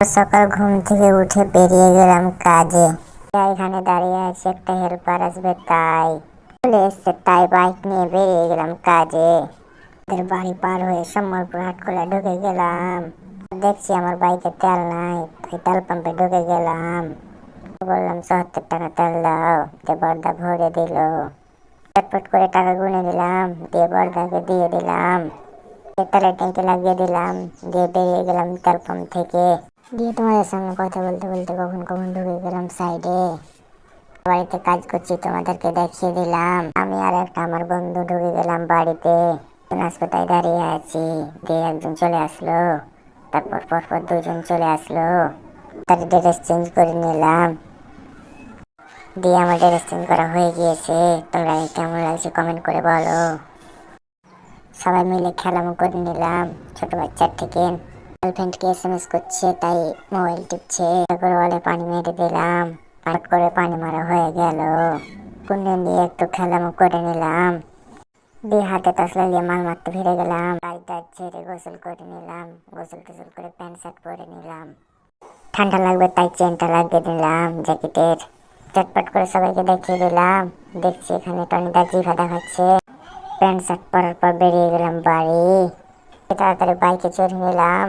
সকাল ঘুম থেকে উঠে বেরিয়ে গেলাম কাজে। এখানে দাঁড়িয়ে আছে, একটা হেল্পার আসবে তাই চলে এসছে, তাই বাইক নিয়ে বেরিয়ে গেলাম কাজে। ওদের বাড়ি পার হয়ে সম্বলপুর হাটখোলা ঢুকে গেলাম। দেখছি আমার বাইকে তেল নাই, তাই তেল পাম্পে ঢুকে গেলাম। বললাম ৭৪ টাকা তেল দাও, দিয়ে বর্দা ভরে দিল। চটপট করে টাকা গুনে দিলাম, দিয়ে বর্দাকে দিয়ে দিলাম। তেলের ট্যাঙ্কি লাগিয়ে দিলাম, দিয়ে বেরিয়ে গেলাম তেল পাম্প থেকে। দিয়ে তোমাদের সঙ্গে কথা বলতে বলতে কখন কখন ঢুকে গেলাম সাইডে। বাড়িতে কাজ করছি তোমাদেরকে দেখিয়ে দিলাম। আমি আর একটা আমার বন্ধু ঢুকে গেলাম বাড়িতে। হাসপাতালে দাঁড়িয়ে আছি, দিয়ে একজন চলে আসলো, তারপর পরপর দুজন চলে আসলো। তার ড্রেস চেঞ্জ করে নিলাম, দিয়ে আমার ড্রেস চেঞ্জ করা হয়ে গিয়েছে। তোমরা কেমন লাগছে কমেন্ট করে বলো। সবাই মিলে খেলামও করে নিলাম। ছোট বাচ্চার থেকে গার্লফ্রেন্ডকে SMS করছে, তাই মোবাইল টিপছে। তারপর বলে পানি মেরে দিলাম, পাট করে পানি মারা হয়ে গেল। পুণ্য দিয়ে একটু খেলামও করে নিলাম, দিয়ে হাতে তসলা দিয়ে মাল মারতে ফিরে গেলাম। গাড়িটা ছেড়ে গোসল করে নিলাম, গোসল টোসল করে প্যান্ট শার্ট পরে নিলাম। ঠান্ডা লাগবে তাই চেনটা লাগিয়ে দিলাম জ্যাকেটের। চটপট করে সবাইকে দেখিয়ে দিলাম। দেখছি এখানে টনিদা জিভা দেখাচ্ছে। প্যান্ট শার্ট পরার পর বেরিয়ে গেলাম বাড়ি। তাড়াতাড়ি বাইকে চড়ে নিলাম।